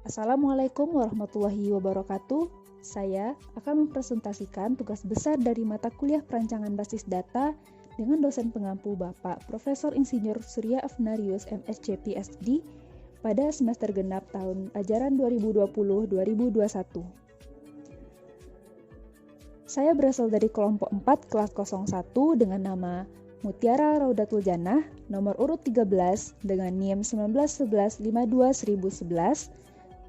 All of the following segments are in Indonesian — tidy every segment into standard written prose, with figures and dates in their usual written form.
Assalamualaikum warahmatullahi wabarakatuh. Saya akan mempresentasikan tugas besar dari mata kuliah perancangan basis data dengan dosen pengampu Bapak Profesor Insinyur Surya Afnarius MSc PhD pada semester genap tahun ajaran 2020-2021. Saya berasal dari kelompok 4 kelas 01 dengan nama Mutiara Raudatul Jannah, nomor urut 13 dengan NIM 1911-52-1011.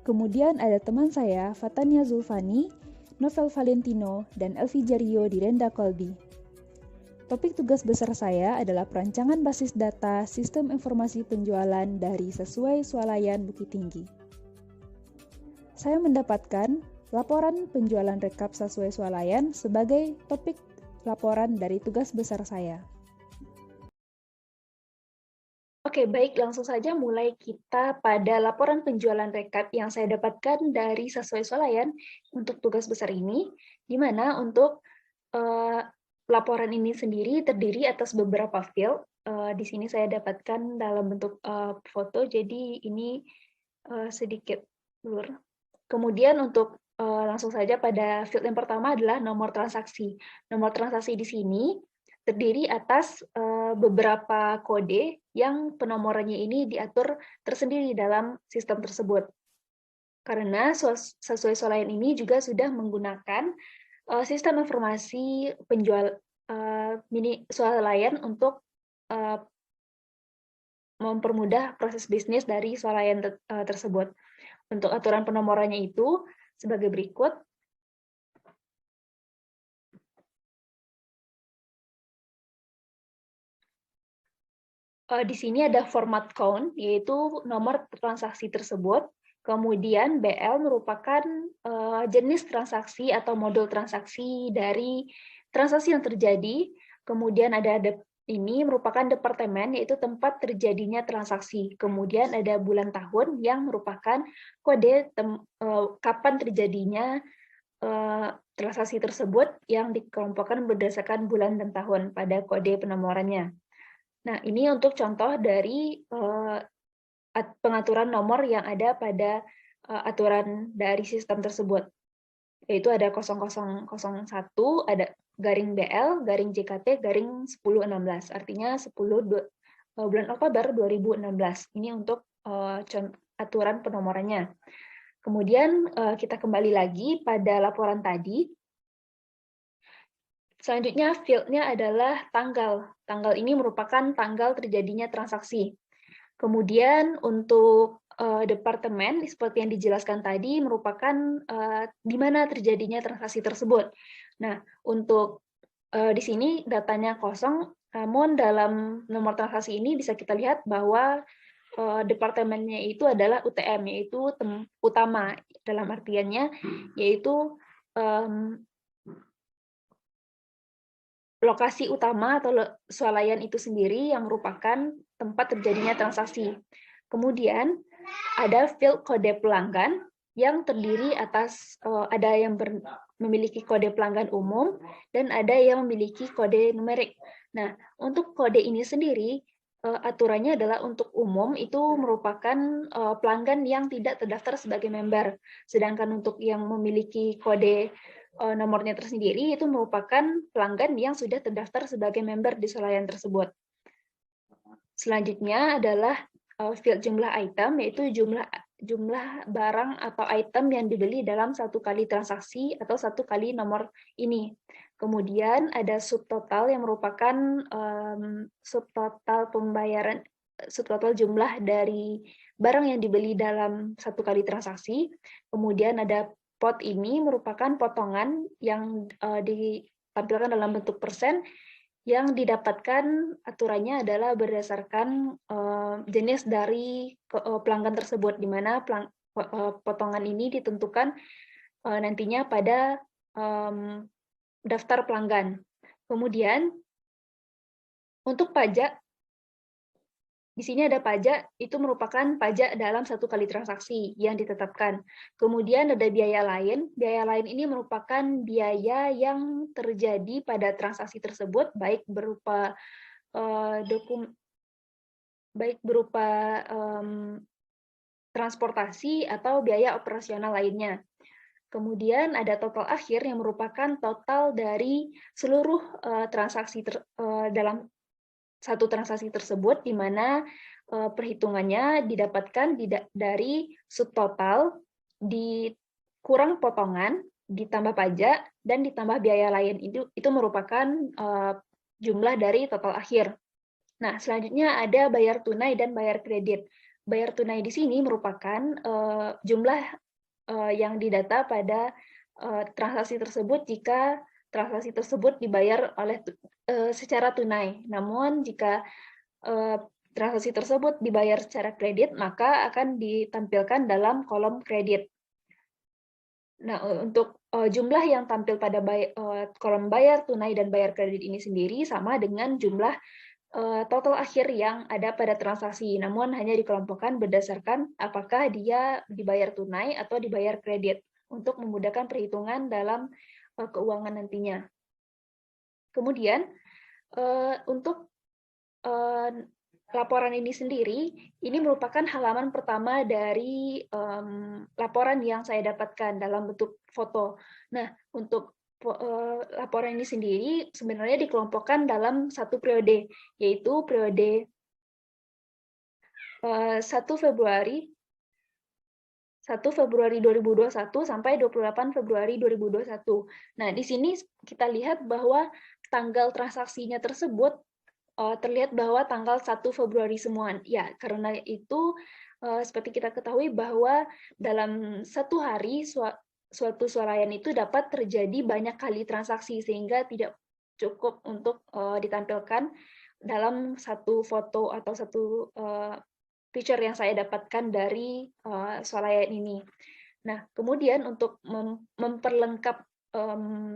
Kemudian ada teman saya, Fatania Zulfani, Novel Valentino, dan Elvi Jario di Renda Kolbi. Topik tugas besar saya adalah perancangan basis data sistem informasi penjualan dari sesuai swalayan Bukit Tinggi. Saya mendapatkan laporan penjualan rekap sesuai swalayan sebagai topik laporan dari tugas besar saya. Oke, baik, langsung saja mulai kita pada laporan penjualan rekap yang saya dapatkan dari sesuai swalayan untuk tugas besar ini, di mana untuk laporan ini sendiri terdiri atas beberapa field. Di sini saya dapatkan dalam bentuk foto, jadi ini sedikit blur. Kemudian untuk langsung saja pada field yang pertama adalah nomor transaksi. Nomor transaksi di sini terdiri atas beberapa kode yang penomorannya ini diatur tersendiri dalam sistem tersebut. Karena sesuai swalayan ini juga sudah menggunakan sistem informasi penjual mini swalayan untuk mempermudah proses bisnis dari swalayan tersebut. Untuk aturan penomorannya itu sebagai berikut. Di sini ada format count, yaitu nomor transaksi tersebut. Kemudian BL merupakan jenis transaksi atau modul transaksi dari transaksi yang terjadi. Kemudian ada ini merupakan departemen, yaitu tempat terjadinya transaksi. Kemudian ada bulan tahun yang merupakan kode kapan terjadinya transaksi tersebut yang dikelompokkan berdasarkan bulan dan tahun pada kode penomorannya. Nah, ini untuk contoh dari pengaturan nomor yang ada pada aturan dari sistem tersebut. Yaitu ada 0001, ada garing BL, garing JKT, garing 1016. Artinya 10 bulan Oktober 2016. Ini untuk aturan penomorannya. Kemudian kita kembali lagi pada laporan tadi. Selanjutnya, field-nya adalah tanggal. Tanggal ini merupakan tanggal terjadinya transaksi. Kemudian untuk departemen, seperti yang dijelaskan tadi, merupakan di mana terjadinya transaksi tersebut. Nah, untuk di sini datanya kosong, namun dalam nomor transaksi ini bisa kita lihat bahwa departemennya itu adalah UTM, yaitu utama dalam artiannya, yaitu lokasi utama atau swalayan itu sendiri yang merupakan tempat terjadinya transaksi. Kemudian ada field kode pelanggan yang terdiri atas ada yang memiliki kode pelanggan umum dan ada yang memiliki kode numerik. Nah, untuk kode ini sendiri aturannya adalah untuk umum itu merupakan pelanggan yang tidak terdaftar sebagai member. Sedangkan untuk yang memiliki kode nomornya tersendiri itu merupakan pelanggan yang sudah terdaftar sebagai member di swalayan tersebut. Selanjutnya adalah field jumlah item, yaitu jumlah barang atau item yang dibeli dalam satu kali transaksi atau satu kali nomor ini. Kemudian ada subtotal yang merupakan subtotal pembayaran, subtotal jumlah dari barang yang dibeli dalam satu kali transaksi. Kemudian ada pot ini merupakan potongan yang ditampilkan dalam bentuk persen yang didapatkan aturannya adalah berdasarkan jenis dari pelanggan tersebut, di mana potongan ini ditentukan nantinya pada daftar pelanggan. Kemudian untuk pajak, di sini ada pajak, itu merupakan pajak dalam satu kali transaksi yang ditetapkan. Kemudian ada biaya lain ini merupakan biaya yang terjadi pada transaksi tersebut, baik berupa transportasi atau biaya operasional lainnya. Kemudian ada total akhir yang merupakan total dari seluruh transaksi dalam satu transaksi tersebut, di mana perhitungannya didapatkan dari subtotal, dikurang potongan, ditambah pajak, dan ditambah biaya lain. Itu merupakan jumlah dari total akhir. Nah, selanjutnya ada bayar tunai dan bayar kredit. Bayar tunai di sini merupakan jumlah yang didata pada transaksi tersebut jika transaksi tersebut dibayar secara tunai. Namun jika transaksi tersebut dibayar secara kredit, maka akan ditampilkan dalam kolom kredit. Nah, untuk jumlah yang tampil pada kolom bayar tunai dan bayar kredit ini sendiri sama dengan jumlah total akhir yang ada pada transaksi, namun hanya dikelompokkan berdasarkan apakah dia dibayar tunai atau dibayar kredit untuk memudahkan perhitungan dalam keuangan nantinya. Kemudian untuk laporan ini sendiri, ini merupakan halaman pertama dari laporan yang saya dapatkan dalam bentuk foto. Nah, untuk laporan ini sendiri sebenarnya dikelompokkan dalam satu periode, yaitu periode 1 Februari 2021 sampai 28 Februari 2021. Nah, di sini kita lihat bahwa tanggal transaksinya tersebut terlihat bahwa tanggal 1 Februari semua. Ya, karena itu seperti kita ketahui bahwa dalam satu hari suatu swalayan itu dapat terjadi banyak kali transaksi, sehingga tidak cukup untuk ditampilkan dalam satu foto atau satu picture yang saya dapatkan dari swalayan ini. Nah, kemudian untuk memperlengkap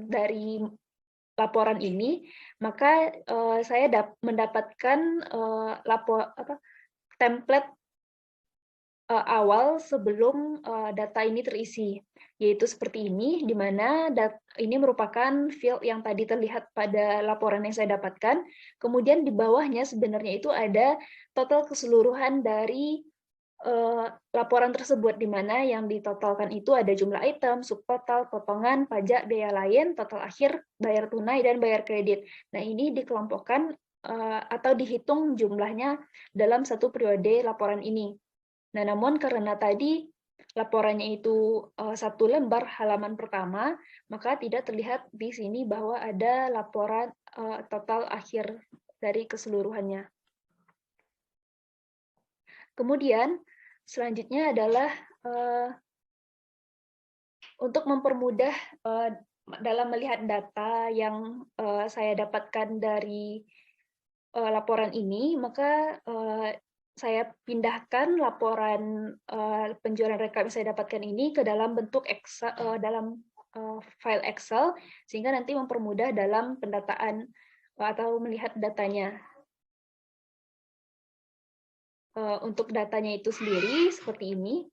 dari laporan ini, maka saya mendapatkan template awal sebelum data ini terisi, yaitu seperti ini, di mana ini merupakan field yang tadi terlihat pada laporan yang saya dapatkan. Kemudian di bawahnya sebenarnya itu ada total keseluruhan dari laporan tersebut, di mana yang ditotalkan itu ada jumlah item, subtotal, potongan, pajak, biaya lain, total akhir, bayar tunai, dan bayar kredit. Nah, ini dikelompokkan atau dihitung jumlahnya dalam satu periode laporan ini. Nah, namun karena tadi laporannya itu satu lembar halaman pertama, maka tidak terlihat di sini bahwa ada laporan total akhir dari keseluruhannya. Kemudian, selanjutnya adalah untuk mempermudah dalam melihat data yang saya dapatkan dari laporan ini, maka saya pindahkan laporan penjualan rekap yang saya dapatkan ini ke dalam bentuk Excel, dalam file Excel, sehingga nanti mempermudah dalam pendataan atau melihat datanya. Untuk datanya itu sendiri seperti ini.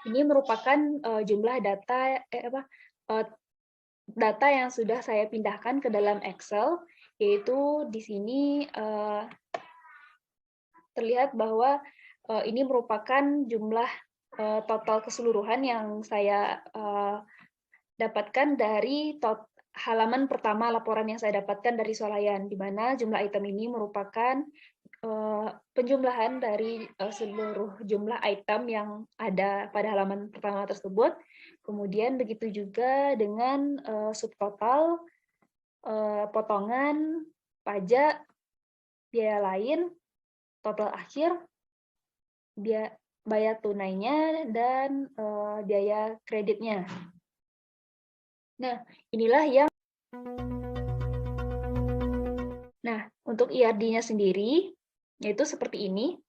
Ini merupakan jumlah data data yang sudah saya pindahkan ke dalam Excel, yaitu di sini terlihat bahwa ini merupakan jumlah total keseluruhan yang saya dapatkan dari halaman pertama laporan yang saya dapatkan dari swalayan, di mana jumlah item ini merupakan penjumlahan dari seluruh jumlah item yang ada pada halaman pertama tersebut. Kemudian begitu juga dengan subtotal, potongan, pajak, biaya lain, total akhir, biaya tunainya, dan biaya kreditnya. Nah, inilah yang untuk IRD-nya sendiri, yaitu seperti ini,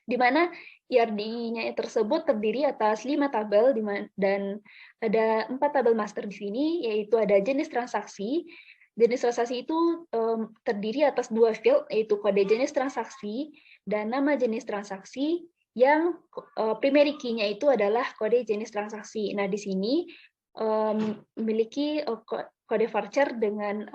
di mana ERD-nya tersebut terdiri atas 5 tabel dan ada 4 tabel master di sini, yaitu ada jenis transaksi. Jenis transaksi itu terdiri atas 2 field, yaitu kode jenis transaksi dan nama jenis transaksi, yang primary key-nya itu adalah kode jenis transaksi. Nah, di sini memiliki kode varchar dengan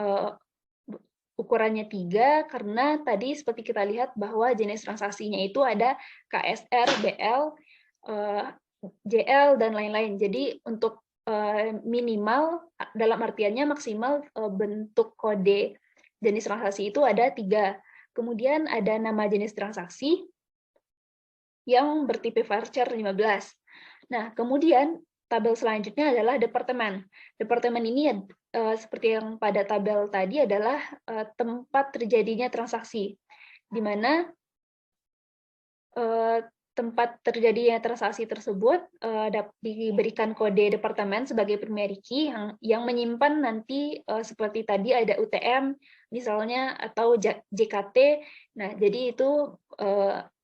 ukurannya 3, karena tadi seperti kita lihat bahwa jenis transaksinya itu ada KSR, BL, JL, dan lain-lain. Jadi untuk minimal, dalam artiannya maksimal, bentuk kode jenis transaksi itu ada 3. Kemudian ada nama jenis transaksi yang bertipe varchar 15. Nah, kemudian tabel selanjutnya adalah departemen. Departemen ini seperti yang pada tabel tadi adalah tempat terjadinya transaksi, di mana tempat terjadinya transaksi tersebut diberikan kode departemen sebagai primary key yang menyimpan nanti seperti tadi ada UTM misalnya atau JKT. Nah, jadi itu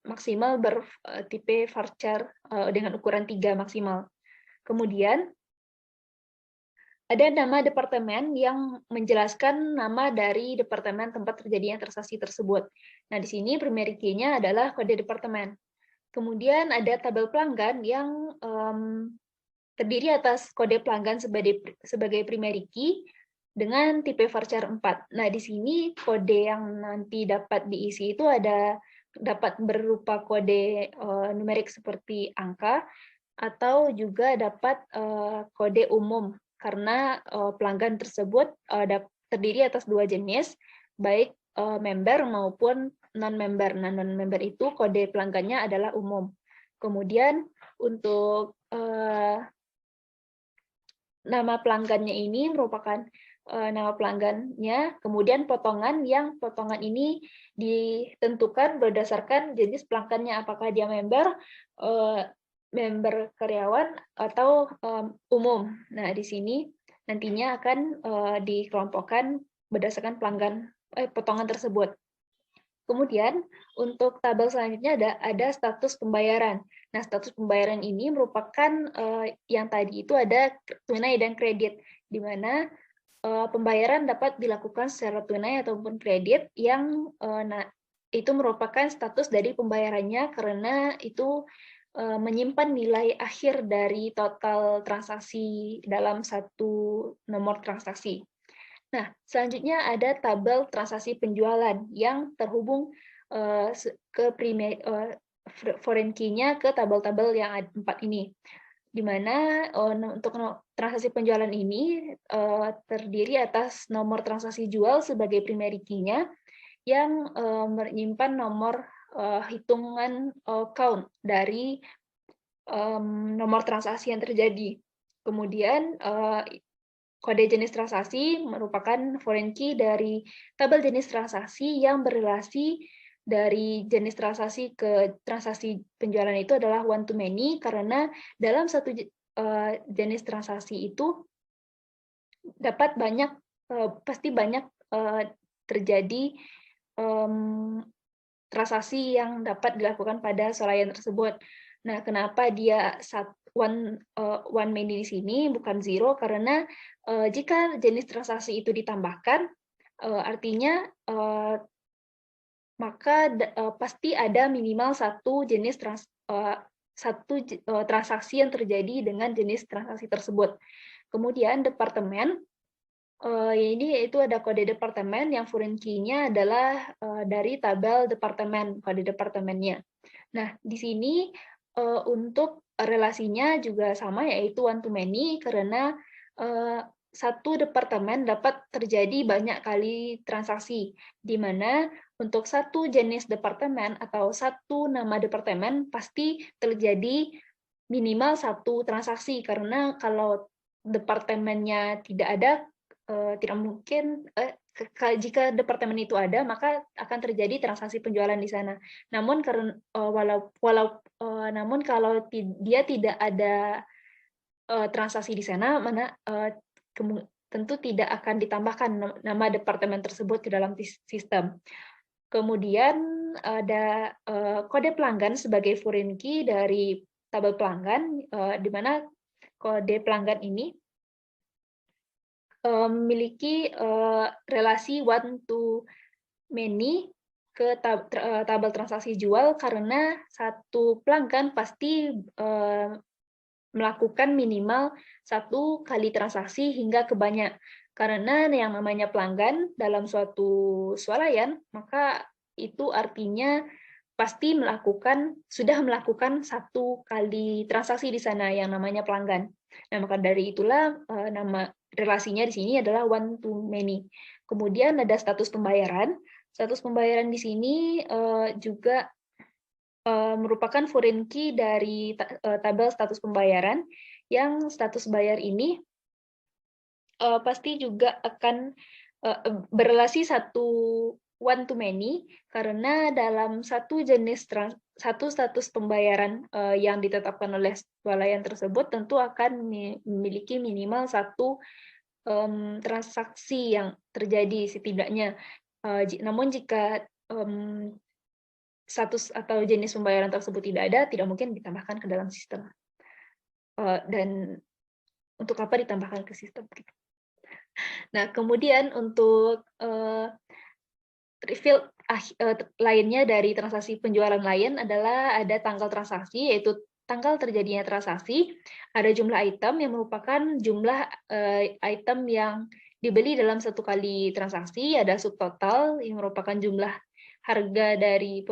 maksimal bertipe varchar dengan ukuran 3 maksimal. Kemudian ada nama departemen yang menjelaskan nama dari departemen tempat terjadinya transaksi tersebut. Nah, di sini primary key-nya adalah kode departemen. Kemudian ada tabel pelanggan yang terdiri atas kode pelanggan sebagai primary key dengan tipe varchar 4. Nah, di sini kode yang nanti dapat diisi itu dapat berupa kode numerik seperti angka, atau juga dapat kode umum, karena pelanggan tersebut terdiri atas 2 jenis, baik member maupun non-member. Nah, non-member itu kode pelanggannya adalah umum. Kemudian untuk nama pelanggannya ini merupakan nama pelanggannya, kemudian potongan ini ditentukan berdasarkan jenis pelanggannya, apakah dia member, member karyawan, atau umum. Nah, di sini nantinya akan dikelompokkan berdasarkan potongan tersebut. Kemudian untuk tabel selanjutnya ada status pembayaran. Nah, status pembayaran ini merupakan yang tadi itu ada tunai dan kredit, di mana pembayaran dapat dilakukan secara tunai ataupun kredit, yang itu merupakan status dari pembayarannya karena itu menyimpan nilai akhir dari total transaksi dalam satu nomor transaksi. Nah, selanjutnya ada tabel transaksi penjualan yang terhubung ke foreign key-nya ke tabel-tabel yang ada 4 ini. Di mana untuk transaksi penjualan ini terdiri atas nomor transaksi jual sebagai primary key-nya yang menyimpan nomor hitungan count dari nomor transaksi yang terjadi. Kemudian kode jenis transaksi merupakan foreign key dari tabel jenis transaksi yang berrelasi dari jenis transaksi ke transaksi penjualan itu adalah one to many, karena dalam satu jenis transaksi itu dapat pasti banyak terjadi transaksi yang dapat dilakukan pada swalayan tersebut. Nah, kenapa dia one many di sini bukan zero? Karena jika jenis transaksi itu ditambahkan, artinya maka pasti ada minimal satu jenis transaksi yang terjadi dengan jenis transaksi tersebut. Kemudian departemen, ini itu ada kode departemen yang foreign key-nya adalah dari tabel departemen, kode departemennya. Nah, di sini untuk relasinya juga sama, yaitu one to many, karena satu departemen dapat terjadi banyak kali transaksi, di mana untuk satu jenis departemen atau satu nama departemen pasti terjadi minimal satu transaksi, karena kalau departemennya tidak ada, tidak mungkin, jika departemen itu ada, maka akan terjadi transaksi penjualan di sana. Namun namun kalau dia tidak ada transaksi di sana, tentu tidak akan ditambahkan nama departemen tersebut ke dalam sistem. Kemudian ada kode pelanggan sebagai foreign key dari tabel pelanggan, di mana kode pelanggan ini memiliki relasi one to many ke tabel transaksi jual, karena satu pelanggan pasti melakukan minimal 1 kali transaksi hingga ke banyak. Karena yang namanya pelanggan dalam suatu swalayan, maka itu artinya pasti sudah melakukan 1 kali transaksi di sana yang namanya pelanggan. Nah, maka dari itulah nama relasinya di sini adalah one to many. Kemudian ada status pembayaran. Status pembayaran di sini juga merupakan foreign key dari tabel status pembayaran, yang status bayar ini pasti juga akan berrelasi one to many, karena dalam satu status pembayaran yang ditetapkan oleh swalayan tersebut tentu akan memiliki minimal 1 transaksi yang terjadi setidaknya. Namun jika status atau jenis pembayaran tersebut tidak ada, tidak mungkin ditambahkan ke dalam sistem. Dan untuk apa ditambahkan ke sistem? Nah, kemudian untuk reveal lainnya dari transaksi penjualan lain adalah ada tanggal transaksi, yaitu tanggal terjadinya transaksi, ada jumlah item yang merupakan jumlah item yang dibeli dalam 1 kali transaksi, ada subtotal yang merupakan jumlah harga dari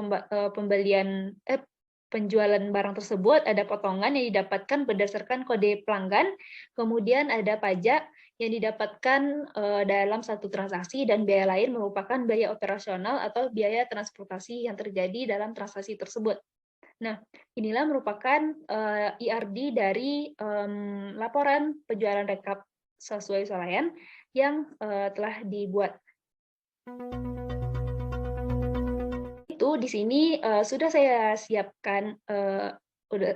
penjualan barang tersebut, ada potongan yang didapatkan berdasarkan kode pelanggan, kemudian ada pajak yang didapatkan dalam satu transaksi, dan biaya lain merupakan biaya operasional atau biaya transportasi yang terjadi dalam transaksi tersebut. Nah, inilah merupakan IRD dari laporan penjualan rekap sesuai swalayan yang telah dibuat. Itu di sini sudah saya siapkan,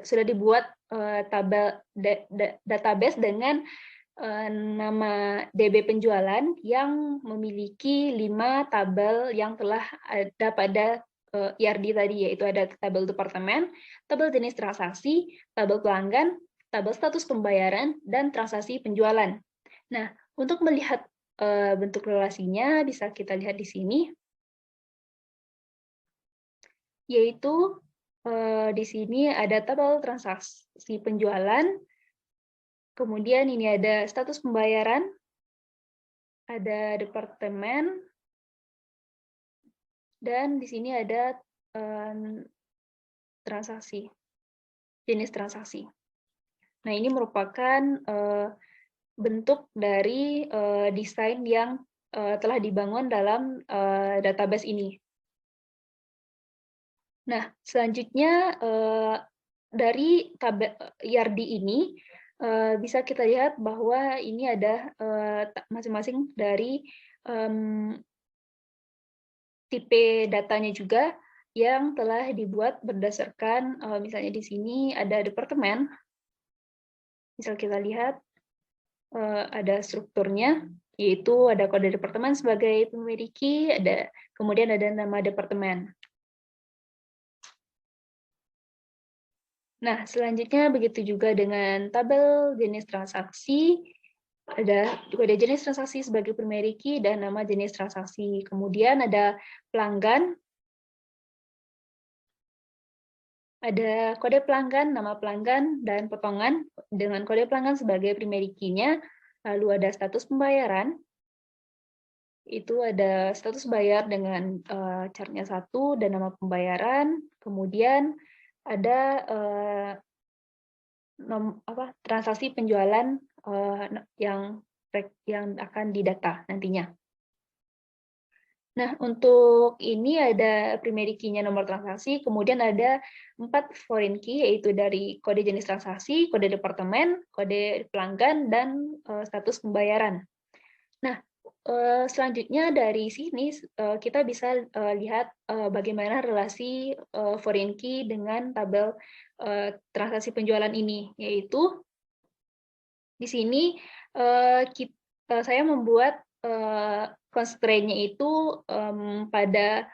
sudah dibuat tabel database dengan nama DB penjualan yang memiliki 5 tabel yang telah ada pada IRD tadi, yaitu ada tabel departemen, tabel jenis transaksi, tabel pelanggan, tabel status pembayaran, dan transaksi penjualan. Nah, untuk melihat bentuk relasinya bisa kita lihat di sini, yaitu di sini ada tabel transaksi penjualan, kemudian ini ada status pembayaran, ada departemen, dan di sini ada transaksi, jenis transaksi. Nah, ini merupakan bentuk dari desain yang telah dibangun dalam database ini. Nah, selanjutnya dari tabel IRD ini bisa kita lihat bahwa ini ada masing-masing dari tipe datanya juga yang telah dibuat berdasarkan, misalnya di sini ada departemen, misal kita lihat ada strukturnya, yaitu ada kode departemen sebagai pemiliki, kemudian ada nama departemen. Nah, selanjutnya begitu juga dengan tabel jenis transaksi, ada jenis transaksi sebagai primary key dan nama jenis transaksi. Kemudian ada pelanggan, ada kode pelanggan, nama pelanggan, dan potongan dengan kode pelanggan sebagai primary key-nya. Lalu ada status pembayaran, itu ada status bayar dengan chart-nya 1 dan nama pembayaran. Kemudian ada transaksi penjualan yang akan didata nantinya. Nah, untuk ini ada primary key-nya nomor transaksi, kemudian ada 4 foreign key, yaitu dari kode jenis transaksi, kode departemen, kode pelanggan, dan status pembayaran. Nah, selanjutnya dari sini kita bisa lihat bagaimana relasi foreign key dengan tabel transaksi penjualan ini, yaitu di sini saya membuat constraint-nya itu pada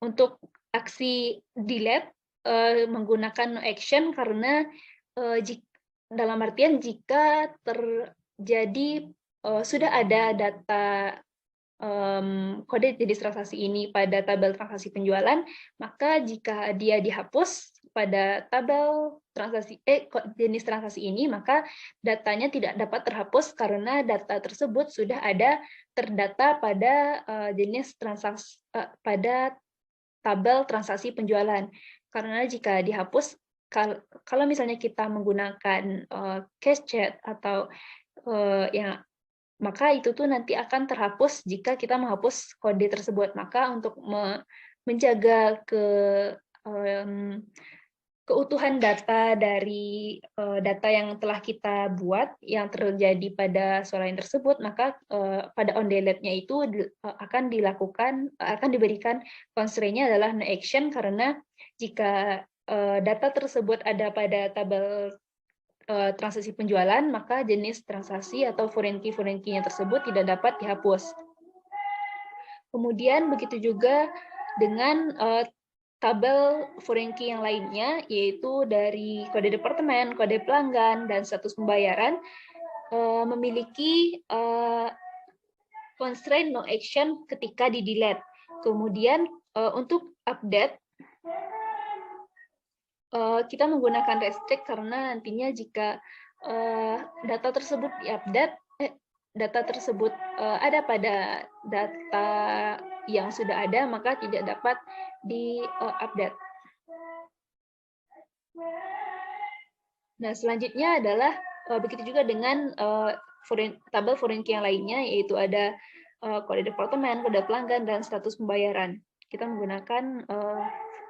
untuk aksi delete menggunakan no action karena dalam artian jika terjadi sudah ada data kode jenis transaksi ini pada tabel transaksi penjualan, maka jika dia dihapus pada tabel transaksi jenis transaksi ini, maka datanya tidak dapat terhapus karena data tersebut sudah ada terdata pada jenis transaksi pada tabel transaksi penjualan. Karena jika dihapus, kalau misalnya kita menggunakan cache chat atau yang maka itu tuh nanti akan terhapus jika kita menghapus kode tersebut. Maka untuk menjaga keutuhan data dari data yang telah kita buat yang terjadi pada soal lain tersebut, maka pada on delete-nya itu akan diberikan constraint-nya adalah no action karena jika data tersebut ada pada tabel transaksi penjualan, maka jenis transaksi atau foreign key-nya tersebut tidak dapat dihapus. Kemudian begitu juga dengan tabel foreign key yang lainnya, yaitu dari kode departemen, kode pelanggan, dan status pembayaran, memiliki constraint no action ketika di-delete. Kemudian untuk update, kita menggunakan restrict karena nantinya jika data tersebut diupdate, data tersebut ada pada data yang sudah ada, maka tidak dapat di-update. Nah, selanjutnya adalah begitu juga dengan tabel foreign key yang lainnya, yaitu ada kode departemen, kode pelanggan, dan status pembayaran. Kita menggunakan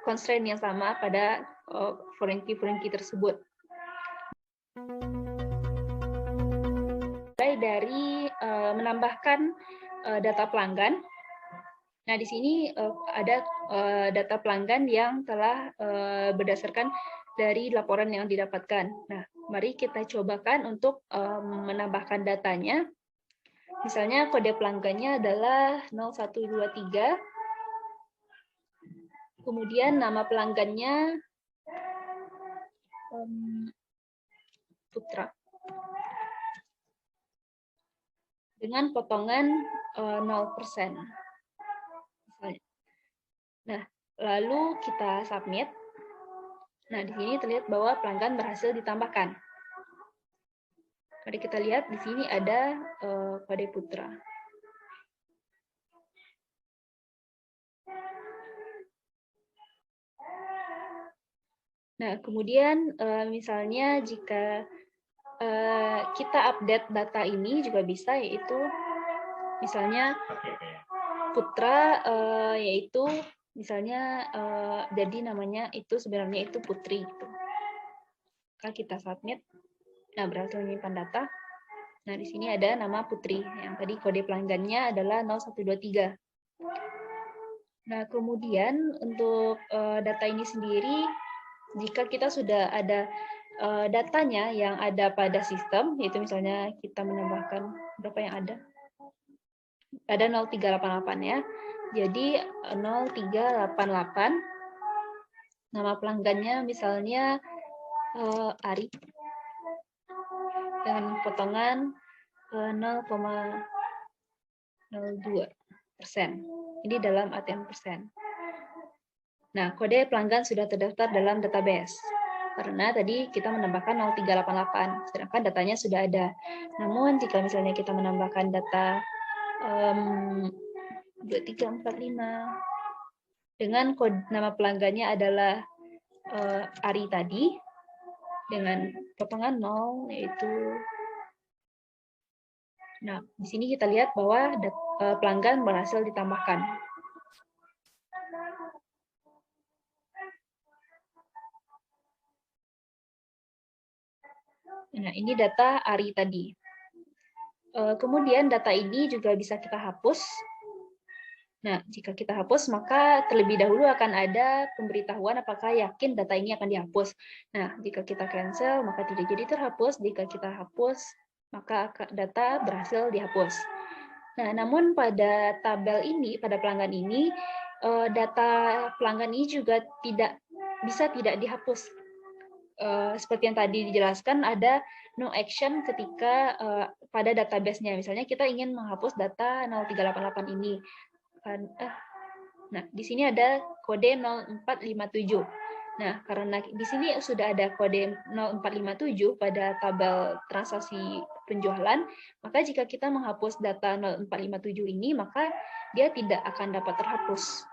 constraint yang sama pada foreign key tersebut. Mulai dari menambahkan data pelanggan. Nah, di sini ada data pelanggan yang telah berdasarkan dari laporan yang didapatkan. Nah, mari kita cobakan untuk menambahkan datanya. Misalnya kode pelanggannya adalah 0123. Kemudian nama pelanggannya Putra. Dengan potongan 0%. Nah, lalu kita submit. Nah, di sini terlihat bahwa pelanggan berhasil ditambahkan. Mari kita lihat di sini ada kode Putra. Nah, kemudian misalnya jika kita update data ini juga bisa, yaitu misalnya Putra, yaitu misalnya jadi namanya itu sebenarnya itu Putri. Gitu. Maka kita submit. Nah, berhasil menyimpan data. Nah, di sini ada nama Putri. Yang tadi kode pelanggannya adalah 0123. Nah, kemudian untuk data ini sendiri, jika kita sudah ada datanya yang ada pada sistem, yaitu misalnya kita menambahkan berapa yang ada? Ada 0388 ya. Jadi 0388, nama pelanggannya misalnya Ari, dengan potongan 0,02%. Ini dalam ATM persen. Nah, kode pelanggan sudah terdaftar dalam database. Karena tadi kita menambahkan 0388, sedangkan datanya sudah ada. Namun, jika misalnya kita menambahkan data 2345, dengan kode nama pelanggannya adalah Ari tadi, dengan potongan 0, yaitu... Nah, di sini kita lihat bahwa pelanggan berhasil ditambahkan. Nah, ini data Ari tadi. Kemudian data ini juga bisa kita hapus. Nah, jika kita hapus, maka terlebih dahulu akan ada pemberitahuan apakah yakin data ini akan dihapus. Nah, jika kita cancel, maka tidak jadi terhapus. Jika kita hapus, maka data berhasil dihapus. Nah, namun pada tabel ini, pada pelanggan ini, data pelanggan ini juga tidak dihapus. Seperti yang tadi dijelaskan, ada no action ketika pada database-nya. Misalnya kita ingin menghapus data 0388 ini. Nah, di sini ada kode 0457. Nah, karena di sini sudah ada kode 0457 pada tabel transaksi penjualan, maka jika kita menghapus data 0457 ini, maka dia tidak akan dapat terhapus.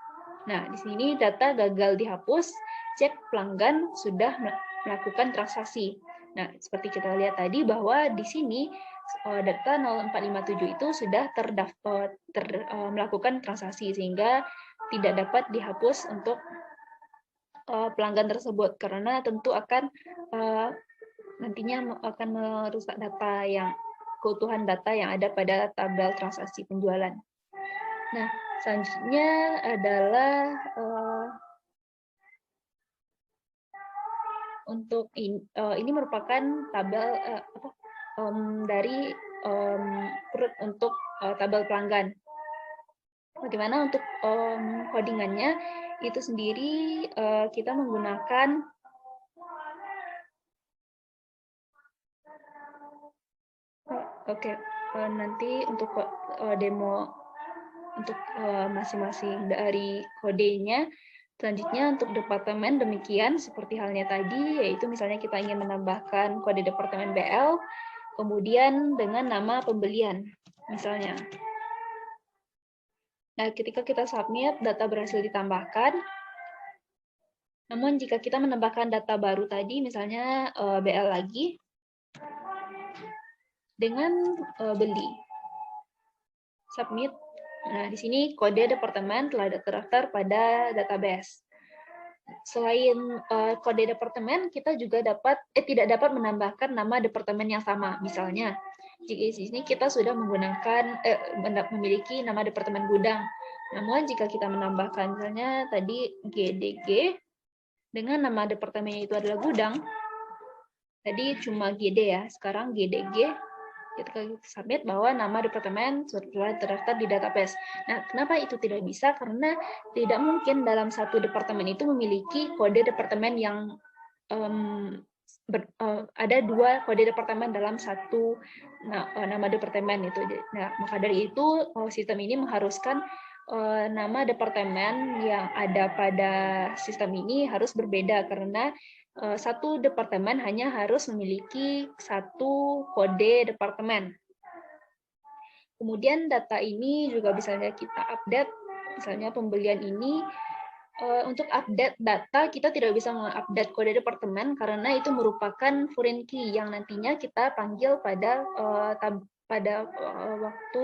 Nah, di sini data gagal dihapus, cek pelanggan sudah melakukan transaksi. Nah, seperti kita lihat tadi bahwa di sini data 0457 itu sudah melakukan transaksi, sehingga tidak dapat dihapus untuk pelanggan tersebut, karena tentu akan nantinya akan merusak keutuhan data yang ada pada tabel transaksi penjualan. Nah, selanjutnya adalah untuk ini merupakan tabel dari untuk tabel pelanggan. Bagaimana untuk codingannya itu sendiri, kita menggunakan nanti untuk demo untuk masing-masing dari kodenya. Selanjutnya untuk departemen demikian seperti halnya tadi, yaitu misalnya kita ingin menambahkan kode departemen BL, kemudian dengan nama pembelian misalnya. Nah, ketika kita submit, data berhasil ditambahkan. Namun jika kita menambahkan data baru tadi, misalnya BL lagi, dengan beli, submit. Nah, di sini kode departemen telah terdaftar pada database. Selain kode departemen, kita juga tidak dapat menambahkan nama departemen yang sama. Misalnya, jika di sini kita sudah memiliki nama departemen gudang. Namun jika kita menambahkan misalnya tadi GDG dengan nama departemennya itu adalah gudang, tadi cuma GD ya, sekarang GDG, kita submit bahwa nama departemen sudah terdaftar di database. Nah, kenapa itu tidak bisa? Karena tidak mungkin dalam satu departemen itu memiliki kode departemen yang ada dua kode departemen dalam satu nama departemen itu. Nah, maka dari itu sistem ini mengharuskan nama departemen yang ada pada sistem ini harus berbeda, karena satu departemen hanya harus memiliki satu kode departemen. Kemudian data ini juga bisa kita update, misalnya pembelian ini. Untuk update data, kita tidak bisa mengupdate kode departemen karena itu merupakan foreign key yang nantinya kita panggil pada waktu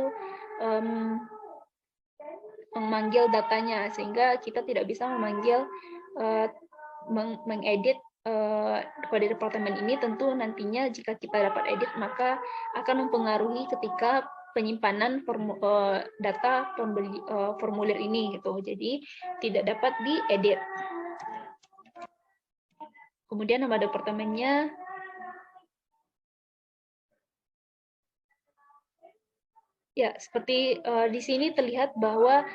memanggil datanya, sehingga kita tidak bisa memanggil mengedit kode departemen ini. Tentu nantinya jika kita dapat edit, maka akan mempengaruhi ketika penyimpanan data formulir ini gitu. Jadi tidak dapat diedit. Kemudian nama departemennya ya seperti di sini terlihat bahwa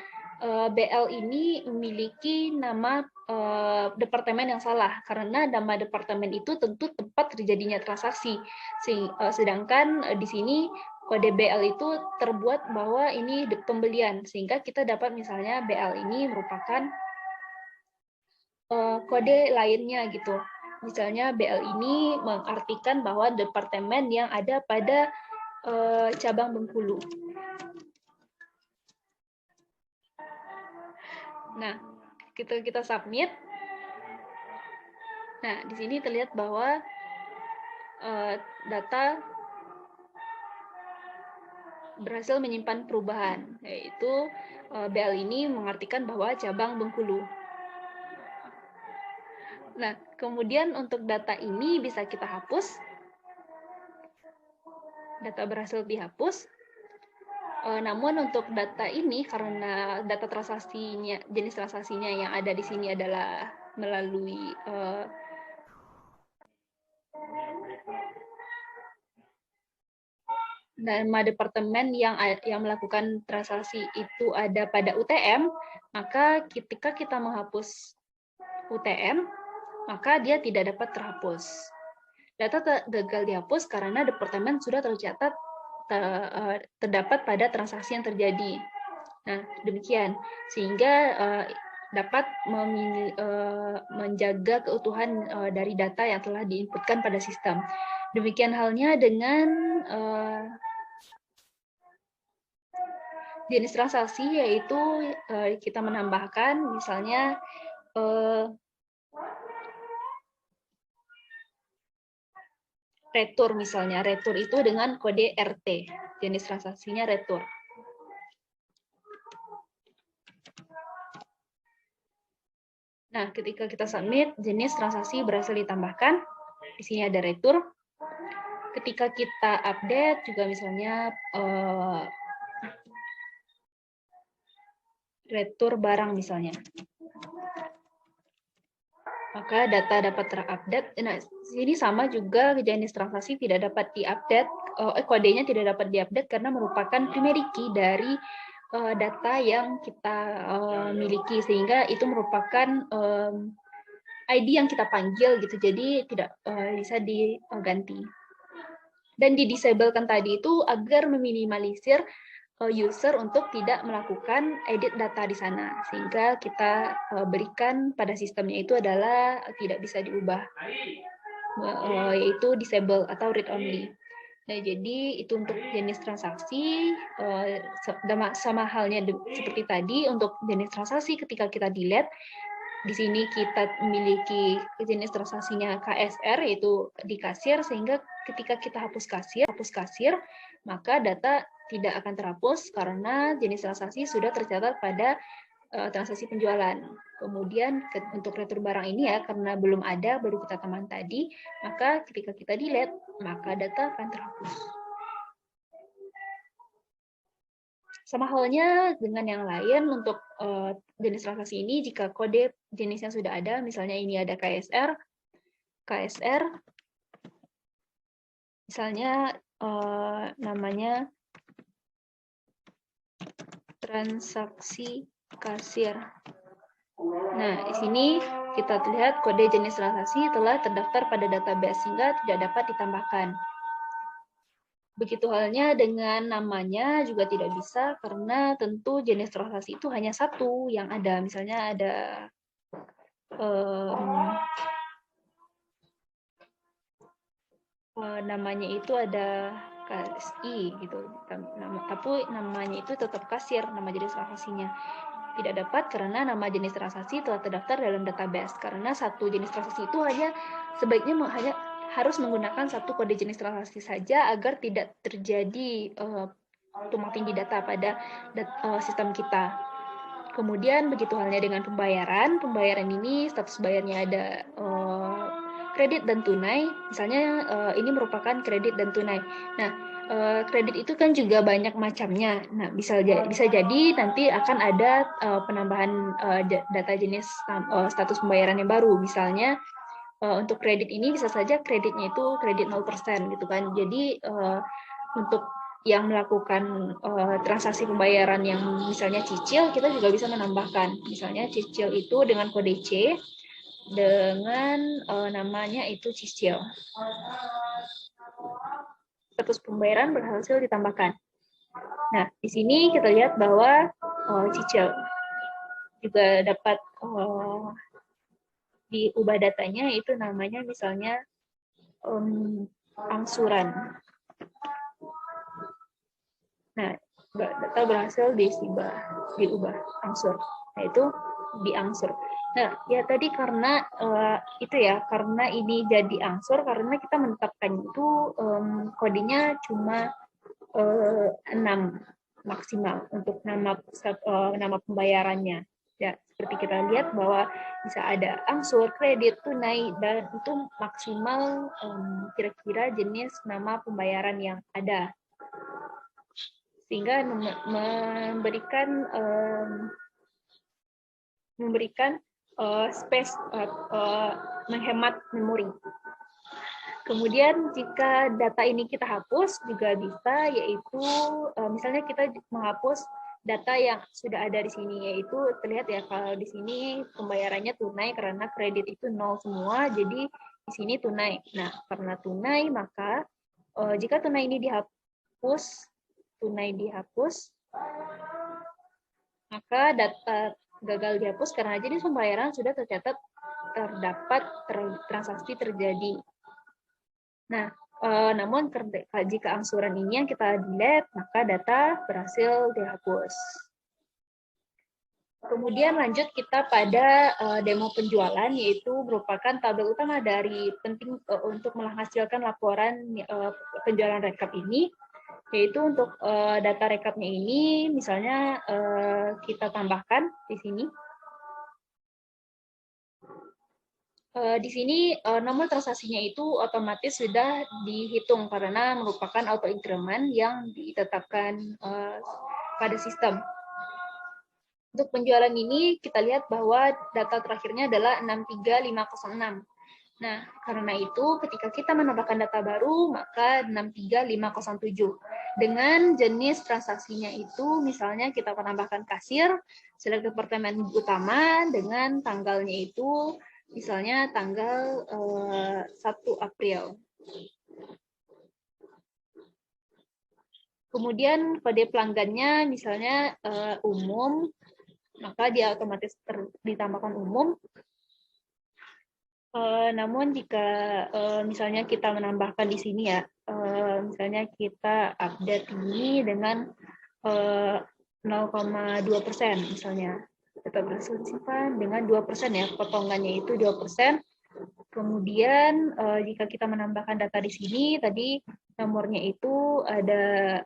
BL ini memiliki nama departemen yang salah, karena nama departemen itu tentu tempat terjadinya transaksi. Sedangkan di sini kode BL itu terbuat bahwa ini pembelian, sehingga kita dapat misalnya BL ini merupakan kode lainnya gitu. Misalnya BL ini mengartikan bahwa departemen yang ada pada cabang Bengkulu. Nah, kita submit. Nah, di sini terlihat bahwa data berhasil menyimpan perubahan, yaitu BL ini mengartikan bahwa cabang Bengkulu. Nah, kemudian untuk data ini bisa kita hapus. Data berhasil dihapus. Namun untuk data ini, karena data transaksinya, jenis transaksinya yang ada di sini adalah melalui nama departemen yang melakukan transaksi itu ada pada UTM, maka ketika kita menghapus UTM, maka dia tidak dapat terhapus. Data gagal dihapus karena departemen sudah tercatat terdapat pada transaksi yang terjadi. Nah, demikian. Sehingga dapat menjaga keutuhan dari data yang telah diinputkan pada sistem. Demikian halnya dengan jenis transaksi, yaitu kita menambahkan misalnya retur misalnya. Retur itu dengan kode RT. Jenis transaksinya retur. Nah, ketika kita submit, jenis transaksi berhasil ditambahkan. Di sini ada retur. Ketika kita update juga misalnya retur barang misalnya. Maka data dapat terupdate. Nah, ini sama juga jenis transaksi tidak dapat diupdate, kodenya tidak dapat diupdate karena merupakan primary key dari data yang kita miliki, sehingga itu merupakan ID yang kita panggil gitu, jadi tidak bisa diganti. Dan didisablekan tadi itu agar meminimalisir user untuk tidak melakukan edit data di sana, sehingga kita berikan pada sistemnya itu adalah tidak bisa diubah, yaitu disable atau read only. Nah, jadi itu untuk jenis transaksi, sama halnya seperti tadi untuk jenis transaksi ketika kita delete. Di sini kita memiliki jenis transaksinya KSR, yaitu di kasir, sehingga ketika kita hapus kasir, maka data tidak akan terhapus karena jenis transaksi sudah tercatat pada transaksi penjualan. Kemudian untuk retur barang ini ya, karena belum ada, baru kita tambahkan tadi, maka ketika kita delete, maka data akan terhapus. Sama halnya dengan yang lain untuk jenis transaksi ini, jika kode jenisnya sudah ada, misalnya ini ada KSR, misalnya namanya transaksi kasir. Nah, di sini kita lihat kode jenis transaksi telah terdaftar pada database sehingga tidak dapat ditambahkan. Begitu halnya dengan namanya juga tidak bisa karena tentu jenis transaksi itu hanya satu yang ada. Misalnya ada namanya itu ada KSI gitu, tapi namanya itu tetap kasir, nama jenis transaksinya. Tidak dapat karena nama jenis transaksi telah terdaftar dalam database. Karena satu jenis transaksi itu sebaiknya harus menggunakan satu kode jenis transaksi saja agar tidak terjadi tumpang tindih data pada sistem kita. Kemudian begitu halnya dengan pembayaran. Pembayaran ini status bayarnya ada kredit dan tunai. Misalnya ini merupakan kredit dan tunai. Nah, kredit itu kan juga banyak macamnya. Nah, bisa jadi nanti akan ada penambahan data jenis status pembayaran yang baru. Misalnya untuk kredit ini bisa saja kreditnya itu kredit 0% gitu kan. Jadi untuk yang melakukan transaksi pembayaran yang misalnya cicil, kita juga bisa menambahkan. Misalnya cicil itu dengan kode C, dengan namanya itu cicil. Status pembayaran berhasil ditambahkan. Nah, di sini kita lihat bahwa cicil juga dapat diubah datanya, itu namanya misalnya angsuran. Nah, data berhasil diubah angsur, yaitu diangsur. Nah, ya tadi karena karena ini jadi angsur karena kita menetapkan itu kodenya cuma 6 maksimal untuk nama pembayarannya. Ya, seperti kita lihat bahwa bisa ada angsur, kredit, tunai, dan itu maksimal kira-kira jenis nama pembayaran yang ada. Sehingga memberikan space, menghemat memori. Kemudian jika data ini kita hapus juga bisa, yaitu misalnya kita menghapus data yang sudah ada di sini, yaitu terlihat ya kalau di sini pembayarannya tunai karena kredit itu nol semua, jadi di sini tunai. Nah, karena tunai maka jika tunai ini dihapus, maka data gagal dihapus karena jadi pembayaran sudah tercatat terdapat transaksi terjadi. Nah, namun jika angsuran ini yang kita delete, maka data berhasil dihapus. Kemudian lanjut kita pada demo penjualan, yaitu merupakan tabel utama dari penting untuk menghasilkan laporan penjualan rekap ini, yaitu untuk data rekapnya ini, misalnya kita tambahkan di sini. Di sini nomor transaksinya itu otomatis sudah dihitung karena merupakan auto increment yang ditetapkan pada sistem. Untuk penjualan ini kita lihat bahwa data terakhirnya adalah 63506. Nah, karena itu ketika kita menambahkan data baru maka 63507. Dengan jenis transaksinya itu misalnya kita menambahkan kasir, select departemen utama dengan tanggalnya itu misalnya tanggal 1 April. Kemudian kode pelanggannya misalnya umum, maka dia otomatis ditambahkan umum. Namun jika misalnya kita menambahkan di sini ya, misalnya kita update ini dengan 0,2% misalnya. Tetap berhasil disimpan dengan 2% ya, potongannya itu 2%. Kemudian jika kita menambahkan data di sini, tadi nomornya itu ada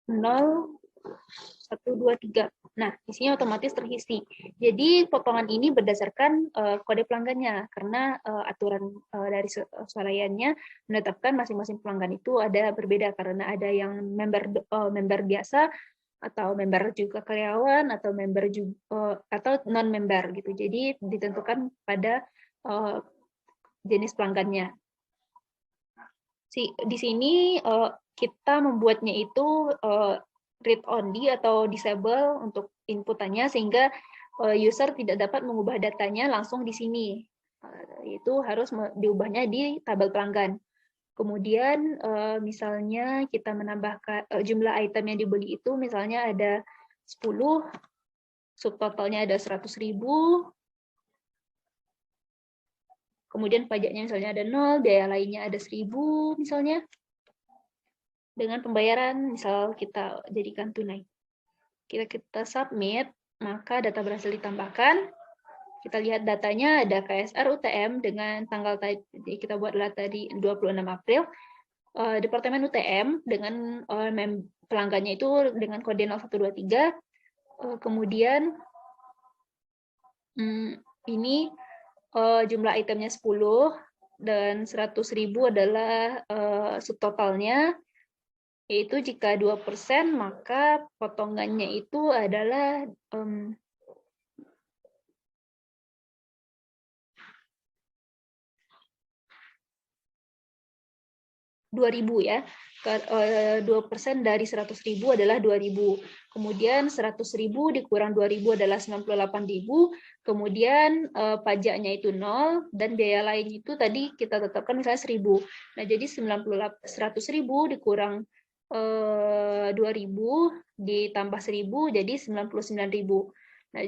0123. Nah, di sini otomatis terisi. Jadi potongan ini berdasarkan kode pelanggannya, karena aturan dari swalayannya menetapkan masing-masing pelanggan itu ada berbeda, karena ada yang member biasa, atau member juga karyawan, atau member juga atau non member gitu. Jadi ditentukan pada jenis pelanggannya. Di sini kita membuatnya itu read only atau disable untuk inputannya, sehingga user tidak dapat mengubah datanya langsung di sini. Itu harus diubahnya di tabel pelanggan. Kemudian misalnya kita menambahkan jumlah item yang dibeli itu misalnya ada 10, subtotalnya ada 100.000, kemudian pajaknya misalnya ada 0, biaya lainnya ada 1.000 misalnya. Dengan pembayaran misal kita jadikan tunai. Kita submit, maka data berhasil ditambahkan. Kita lihat datanya ada KSR UTM dengan tanggal tadi kita buat adalah tadi 26 April. Departemen UTM dengan pelanggannya itu dengan kode 0123. Kemudian ini jumlah itemnya 10 dan 100.000 adalah subtotalnya. Yaitu jika 2%, maka potongannya itu adalah 2.000 ya. 2% dari 100.000 adalah 2.000. Kemudian 100.000 dikurang 2.000 adalah 98.000. Kemudian pajaknya itu 0 dan biaya lain itu tadi kita tetapkan misalnya 1.000. Nah, jadi 100.000 dikurang 2.000 ditambah 1.000 jadi 99.000. Nah,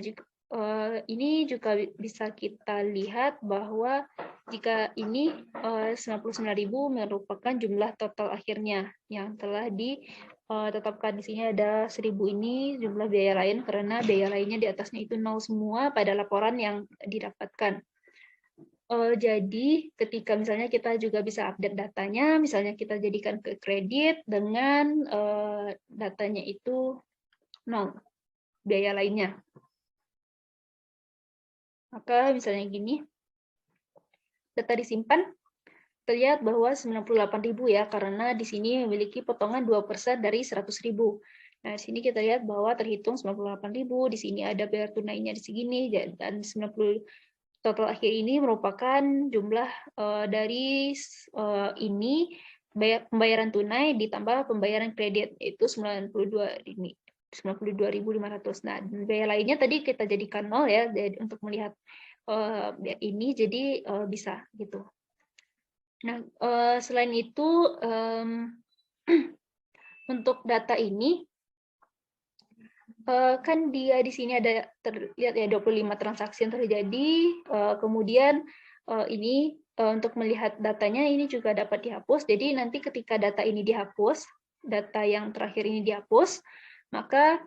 ini juga bisa kita lihat bahwa jika ini 99.000 merupakan jumlah total akhirnya yang telah ditetapkan. Di sini ada 1.000 ini jumlah biaya lain karena biaya lainnya di atasnya itu 0 semua pada laporan yang didapatkan. Jadi ketika misalnya kita juga bisa update datanya, misalnya kita jadikan ke kredit dengan datanya itu 0, biaya lainnya. Maka misalnya gini, data disimpan, terlihat bahwa 98.000 ya, karena di sini memiliki potongan 2% dari 100.000. Nah, di sini kita lihat bahwa terhitung 98.000, di sini ada bayar tunainya di segini, dan 90 total akhir ini merupakan jumlah dari ini pembayaran tunai ditambah pembayaran kredit, yaitu 92.500. Nah, biaya lainnya tadi kita jadikan 0 ya, untuk melihat ini, jadi bisa gitu. Nah, selain itu untuk data ini kan dia di sini ada terlihat ya 25 transaksi yang terjadi, kemudian ini untuk melihat datanya ini juga dapat dihapus. Jadi nanti ketika data ini dihapus, data yang terakhir ini dihapus, maka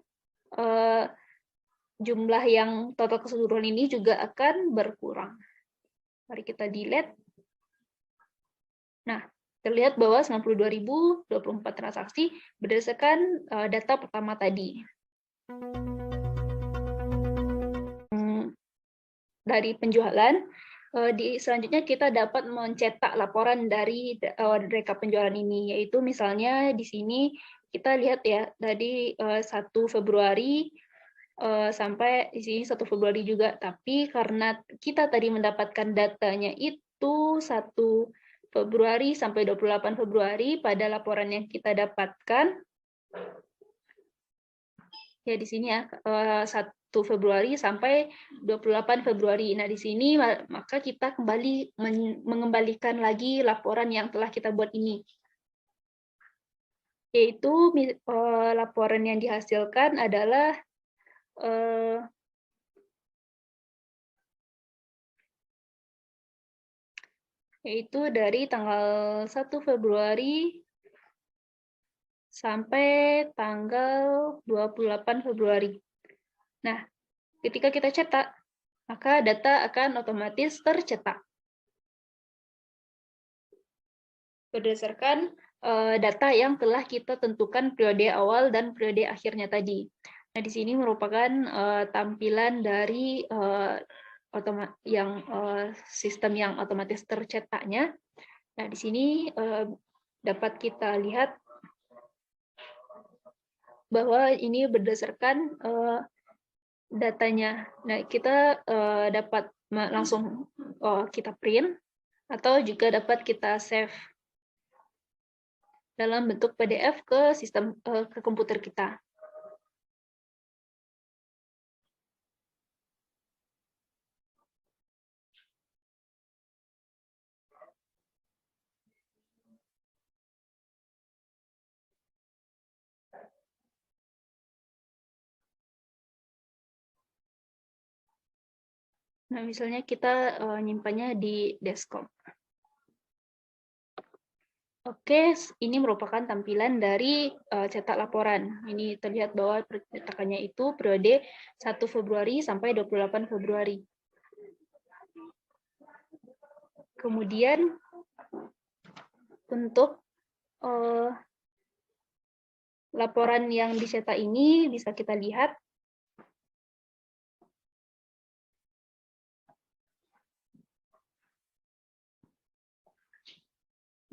jumlah yang total keseluruhan ini juga akan berkurang. Mari kita delete. Nah, terlihat bahwa 92.024 transaksi berdasarkan data pertama tadi. Dari penjualan, selanjutnya kita dapat mencetak laporan dari rekap penjualan ini, yaitu misalnya di sini kita lihat ya, dari 1 Februari sampai di sini 1 Februari juga, tapi karena kita tadi mendapatkan datanya itu 1 Februari sampai 28 Februari pada laporan yang kita dapatkan, ya di sini ya 1 Februari sampai 28 Februari. Nah, di sini maka kita kembali mengembalikan lagi laporan yang telah kita buat ini. Yaitu laporan yang dihasilkan adalah yaitu dari tanggal 1 Februari sampai tanggal 28 Februari. Nah, ketika kita cetak, maka data akan otomatis tercetak berdasarkan data yang telah kita tentukan periode awal dan periode akhirnya tadi. Nah, di sini merupakan tampilan dari sistem yang otomatis tercetaknya. Nah, di sini dapat kita lihat bahwa ini berdasarkan datanya. Nah, kita dapat langsung kita print atau juga dapat kita save dalam bentuk PDF ke sistem ke komputer kita. Nah, misalnya kita nyimpannya di desktop. Oke, ini merupakan tampilan dari cetak laporan. Ini terlihat bahwa cetakannya itu periode 1 Februari sampai 28 Februari. Kemudian untuk laporan yang dicetak ini bisa kita lihat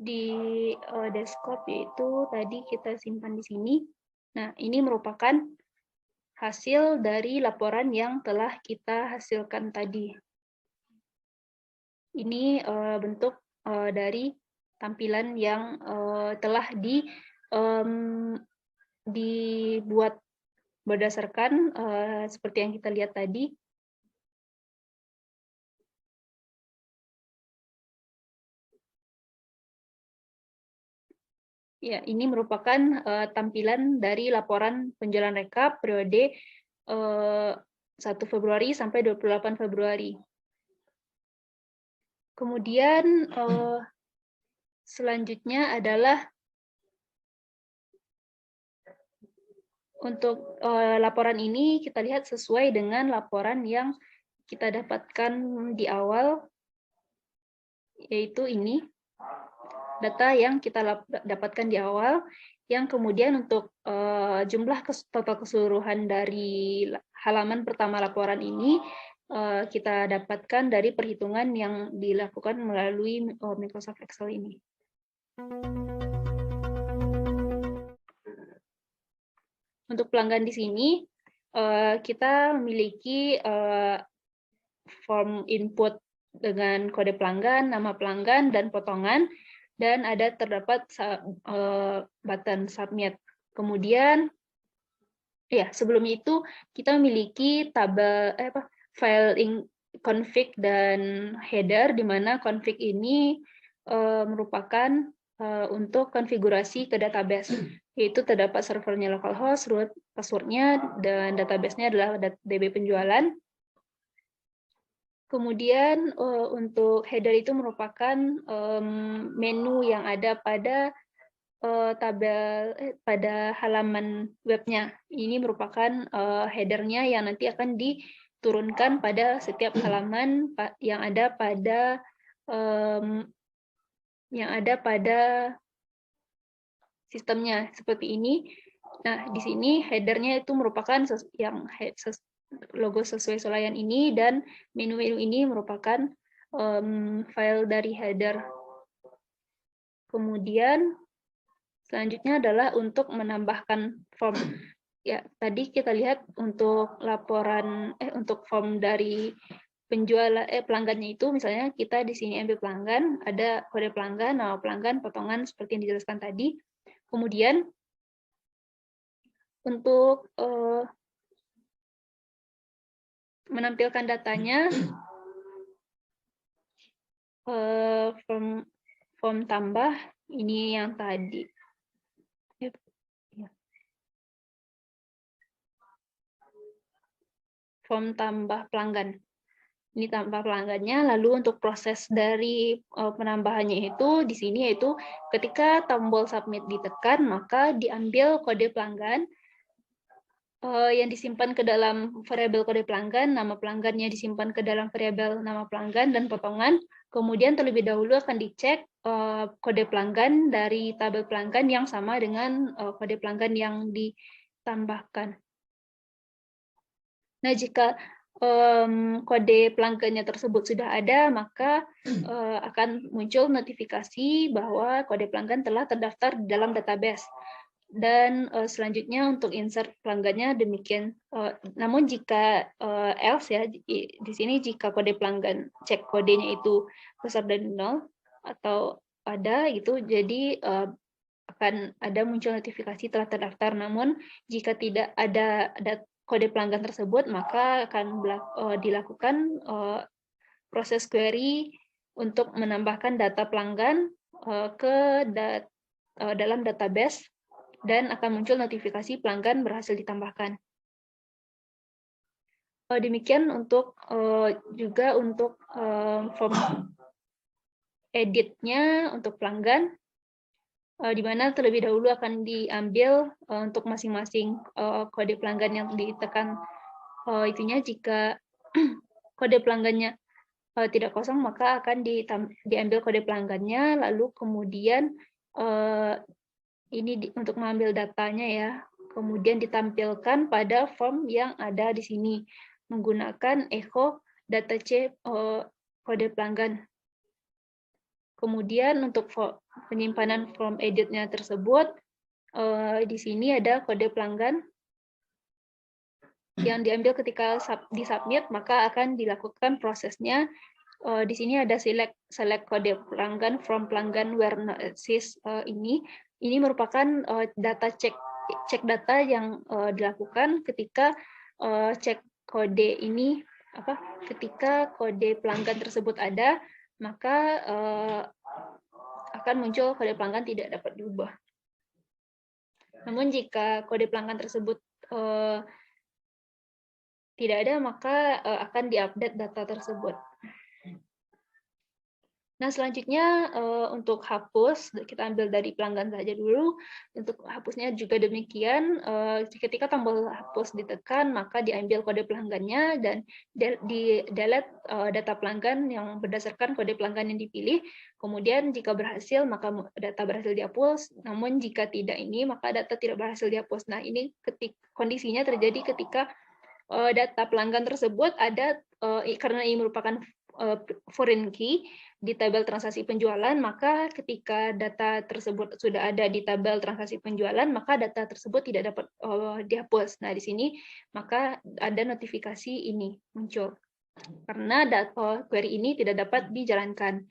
di desktop, yaitu tadi kita simpan di sini. Nah, ini merupakan hasil dari laporan yang telah kita hasilkan tadi. Ini bentuk dari tampilan yang telah dibuat berdasarkan seperti yang kita lihat tadi. Ya, ini merupakan tampilan dari laporan penjualan rekap periode 1 Februari sampai 28 Februari. Kemudian selanjutnya adalah untuk laporan ini kita lihat sesuai dengan laporan yang kita dapatkan di awal, yaitu ini. Data yang kita dapatkan di awal, yang kemudian untuk jumlah total keseluruhan dari halaman pertama laporan ini kita dapatkan dari perhitungan yang dilakukan melalui Microsoft Excel ini. Untuk pelanggan di sini, kita memiliki form input dengan kode pelanggan, nama pelanggan, dan potongan, dan ada terdapat button submit. Kemudian, ya sebelum itu kita memiliki tabel file config dan header, di mana config ini merupakan untuk konfigurasi ke database, yaitu terdapat servernya localhost, root, passwordnya, dan database-nya adalah DB penjualan. Kemudian untuk header itu merupakan menu yang ada pada pada halaman webnya. Ini merupakan headernya yang nanti akan diturunkan pada setiap halaman yang ada pada sistemnya seperti ini. Nah, di sini headernya itu merupakan logo sesuai Solayan ini, dan menu-menu ini merupakan file dari header. Kemudian selanjutnya adalah untuk menambahkan form. Ya, tadi kita lihat untuk laporan untuk form dari pelanggannya itu, misalnya kita di sini ambil pelanggan, ada kode pelanggan, nama pelanggan, potongan seperti yang dijelaskan tadi. Kemudian untuk menampilkan datanya, form tambah ini yang tadi. Form tambah pelanggan. Ini tambah pelanggannya. Lalu untuk proses dari penambahannya itu di sini, yaitu ketika tombol submit ditekan, maka diambil kode pelanggan yang disimpan ke dalam variabel kode pelanggan, nama pelanggannya disimpan ke dalam variabel nama pelanggan dan potongan. Kemudian terlebih dahulu akan dicek kode pelanggan dari tabel pelanggan yang sama dengan kode pelanggan yang ditambahkan. Nah, jika kode pelanggannya tersebut sudah ada, maka akan muncul notifikasi bahwa kode pelanggan telah terdaftar di dalam database. Dan selanjutnya untuk insert pelanggannya demikian. Namun jika else ya, di sini jika kode pelanggan cek kodenya itu besar dari 0 atau ada gitu, jadi akan ada muncul notifikasi telah terdaftar. Namun jika tidak ada kode pelanggan tersebut, maka akan dilakukan proses query untuk menambahkan data pelanggan ke dalam database, dan akan muncul notifikasi pelanggan berhasil ditambahkan. Demikian untuk juga untuk form edit-nya untuk pelanggan, di mana terlebih dahulu akan diambil untuk masing-masing kode pelanggan yang ditekan itunya. Jika kode pelanggannya tidak kosong, maka akan diambil kode pelanggannya, lalu kemudian ini untuk mengambil datanya ya, kemudian ditampilkan pada form yang ada di sini menggunakan echo data C kode pelanggan. Kemudian untuk penyimpanan form edit-nya tersebut, di sini ada kode pelanggan yang diambil ketika disubmit, maka akan dilakukan prosesnya. Di sini ada select kode pelanggan from pelanggan where sys ini merupakan data cek data yang dilakukan ketika cek kode ini ketika kode pelanggan tersebut ada, maka akan muncul kode pelanggan tidak dapat diubah. Namun jika kode pelanggan tersebut tidak ada, maka akan diupdate data tersebut. Nah, selanjutnya untuk hapus, kita ambil dari pelanggan saja dulu. Untuk hapusnya juga demikian, ketika tombol hapus ditekan, maka diambil kode pelanggannya dan di delete data pelanggan yang berdasarkan kode pelanggan yang dipilih. Kemudian jika berhasil, maka data berhasil dihapus. Namun jika tidak ini, maka data tidak berhasil dihapus. Nah, ini kondisinya terjadi ketika data pelanggan tersebut ada, karena ini merupakan foreign key, di tabel transaksi penjualan, maka ketika data tersebut sudah ada di tabel transaksi penjualan, maka data tersebut tidak dapat dihapus. Nah, di sini maka ada notifikasi ini muncul karena query ini tidak dapat dijalankan.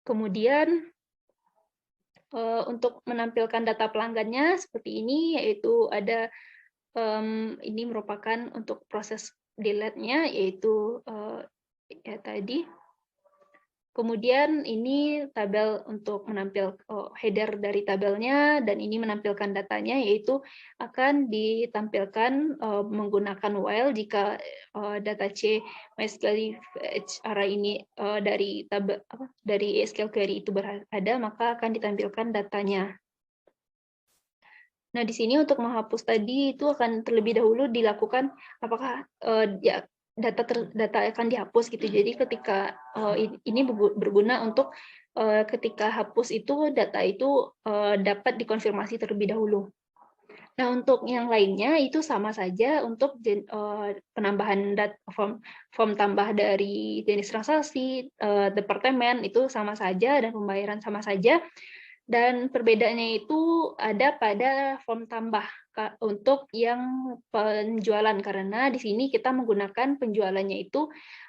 Kemudian untuk menampilkan data pelanggannya seperti ini, yaitu ada ini merupakan untuk proses delete-nya, yaitu ya tadi. Kemudian ini tabel untuk menampilkan header dari tabelnya, dan ini menampilkan datanya, yaitu akan ditampilkan menggunakan while jika data C MySQL array ini dari tabel dari SQL query itu berada, maka akan ditampilkan datanya. Nah, di sini untuk menghapus tadi itu akan terlebih dahulu dilakukan apakah ya data akan dihapus gitu. Jadi ketika ini berguna untuk ketika hapus itu data itu dapat dikonfirmasi terlebih dahulu. Nah, untuk yang lainnya itu sama saja untuk penambahan form tambah dari jenis transaksi, departemen itu sama saja, dan pembayaran sama saja. Dan perbedaannya itu ada pada form tambah untuk yang penjualan, karena di sini kita menggunakan penjualannya itu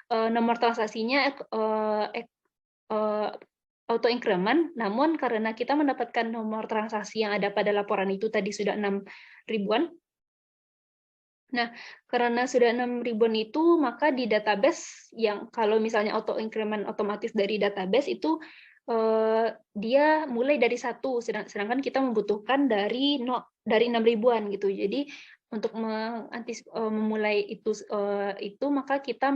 nomor transaksinya auto increment, namun karena kita mendapatkan nomor transaksi yang ada pada laporan itu tadi sudah 6 ribuan. Nah, karena sudah 6 ribuan itu, maka di database yang kalau misalnya auto increment otomatis dari database itu dia mulai dari 1, sedangkan kita membutuhkan dari 6 ribuan gitu. Jadi untuk memulai itu maka kita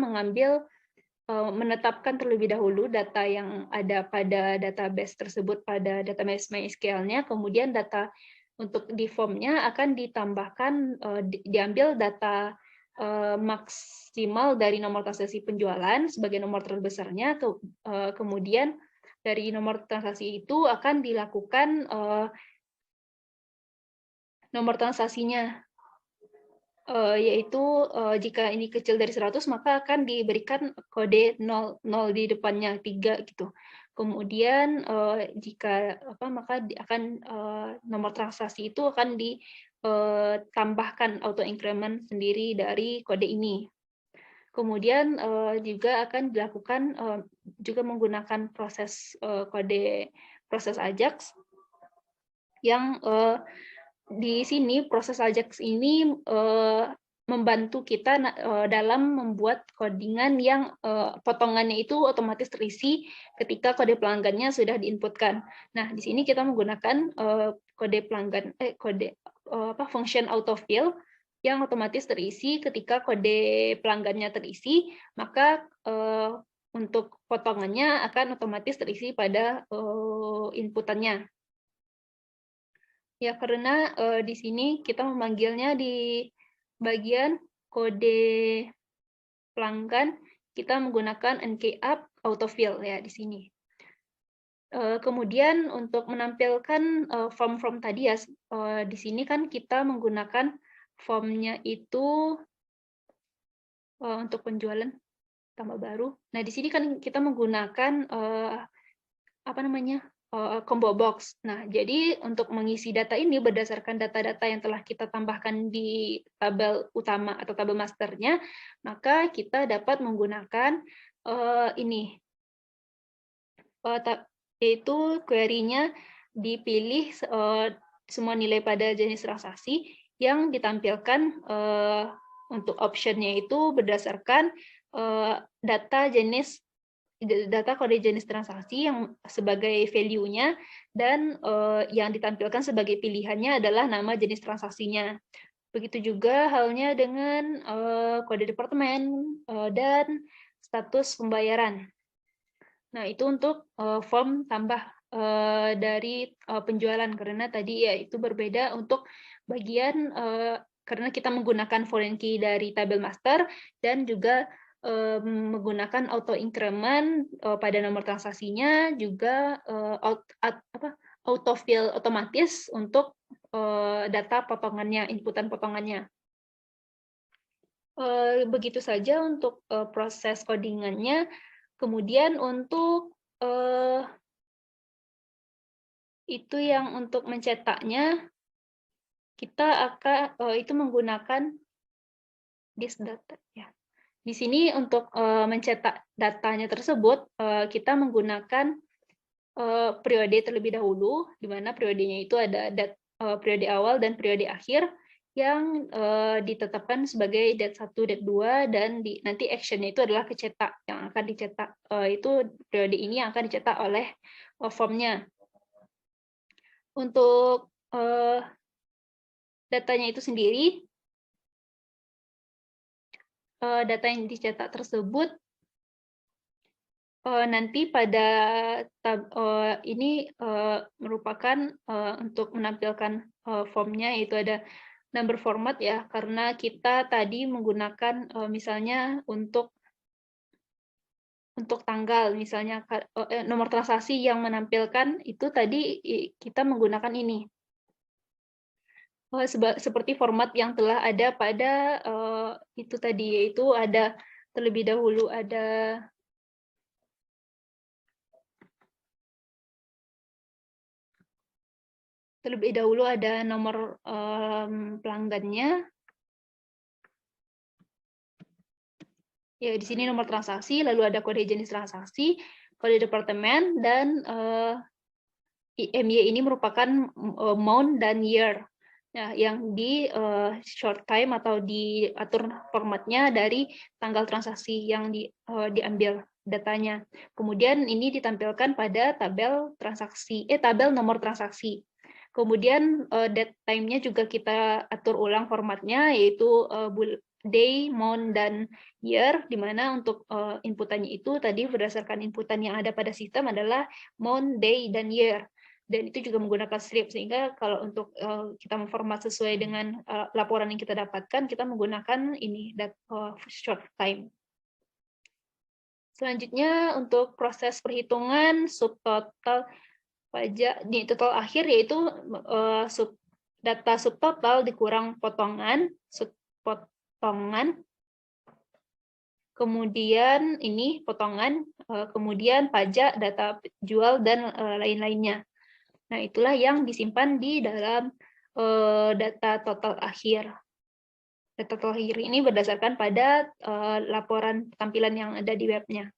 menetapkan terlebih dahulu data yang ada pada database tersebut pada database MySQL-nya, kemudian data untuk di form-nya akan ditambahkan diambil data maksimal dari nomor transaksi penjualan sebagai nomor terbesarnya, kemudian dari nomor transaksi itu akan dilakukan nomor transaksinya, yaitu jika ini kecil dari 100 maka akan diberikan kode 00 di depannya 3 gitu. Kemudian jika maka akan nomor transaksi itu akan ditambahkan auto increment sendiri dari kode ini. Kemudian juga akan dilakukan juga menggunakan proses kode proses Ajax yang di sini proses Ajax ini membantu kita dalam membuat codingan yang potongannya itu otomatis terisi ketika kode pelanggannya sudah diinputkan. Nah, di sini kita menggunakan kode pelanggan function autofill yang otomatis terisi ketika kode pelanggannya terisi, maka untuk potongannya akan otomatis terisi pada inputannya. Ya, karena di sini kita memanggilnya di bagian kode pelanggan, kita menggunakan nkup autofill ya di sini. Kemudian untuk menampilkan form-form tadi ya, di sini kan kita menggunakan formnya itu untuk penjualan tambah baru. Nah, di sini kan kita menggunakan combo box. Nah, jadi untuk mengisi data ini berdasarkan data-data yang telah kita tambahkan di tabel utama atau tabel masternya, maka kita dapat menggunakan ini, yaitu query-nya dipilih semua nilai pada jenis transaksi yang ditampilkan untuk option-nya itu berdasarkan data kode jenis transaksi yang sebagai value-nya, dan yang ditampilkan sebagai pilihannya adalah nama jenis transaksinya. Begitu juga halnya dengan kode departemen dan status pembayaran. Nah, itu untuk form tambah dari penjualan, karena tadi ya itu berbeda untuk bagian karena kita menggunakan foreign key dari tabel master dan juga menggunakan auto increment pada nomor transaksinya, juga autofill otomatis untuk data potongannya, inputan potongannya. Begitu saja untuk proses codingannya. Kemudian untuk itu yang untuk mencetaknya, kita akan itu menggunakan this data ya. Di sini untuk mencetak datanya tersebut, kita menggunakan periode terlebih dahulu, di mana periodenya itu ada periode awal dan periode akhir yang ditetapkan sebagai date 1, date 2, dan nanti action-nya itu adalah kecetak, yang akan dicetak. Itu periode ini yang akan dicetak oleh form-nya. Untuk datanya itu sendiri, data yang dicetak tersebut nanti pada ini merupakan untuk menampilkan formnya, yaitu ada number format ya, karena kita tadi menggunakan misalnya untuk tanggal, misalnya nomor transaksi yang menampilkan itu tadi kita menggunakan ini. Seperti format yang telah ada pada itu tadi, yaitu ada terlebih dahulu ada nomor pelanggannya. Ya, di sini nomor transaksi, lalu ada kode jenis transaksi, kode departemen, dan IMY ini merupakan month dan year. Nah, yang di short time atau diatur formatnya dari tanggal transaksi yang diambil datanya. Kemudian ini ditampilkan pada tabel transaksi, tabel nomor transaksi. Kemudian date time-nya juga kita atur ulang formatnya, yaitu day, month, dan year, di mana untuk inputannya itu tadi berdasarkan inputan yang ada pada sistem adalah month, day, dan year. Dan itu juga menggunakan strip, sehingga kalau untuk kita memformat sesuai dengan laporan yang kita dapatkan, kita menggunakan ini short time. Selanjutnya untuk proses perhitungan subtotal pajak di total akhir, yaitu data subtotal dikurang potongan, kemudian ini potongan, kemudian pajak, data jual, dan lain-lainnya. Nah, itulah yang disimpan di dalam data total akhir. Data total akhir ini berdasarkan pada laporan tampilan yang ada di webnya.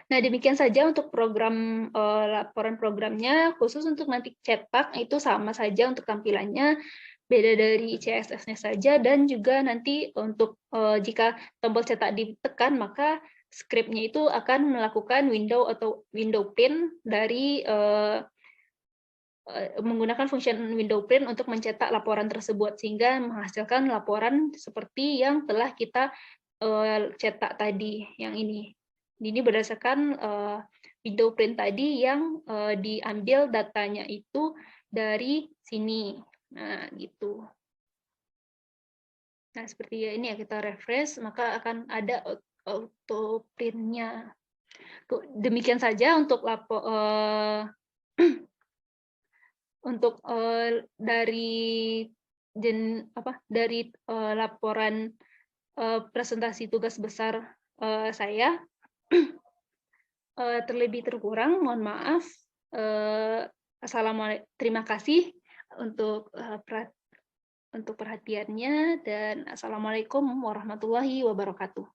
Nah, demikian saja untuk program laporan programnya. Khusus untuk nanti cetak, itu sama saja untuk tampilannya, beda dari CSS-nya saja, dan juga nanti untuk jika tombol cetak ditekan, maka script-nya itu akan melakukan window atau window print dari menggunakan function window print untuk mencetak laporan tersebut, sehingga menghasilkan laporan seperti yang telah kita cetak tadi, yang ini. Ini berdasarkan window print tadi yang diambil datanya itu dari sini. Nah, gitu. Nah, seperti ini ya, kita refresh, maka akan ada auto print-nya. Demikian saja untuk dari laporan presentasi tugas besar saya. Terlebih terkurang, mohon maaf. Terima kasih untuk perhatiannya, dan assalamualaikum warahmatullahi wabarakatuh.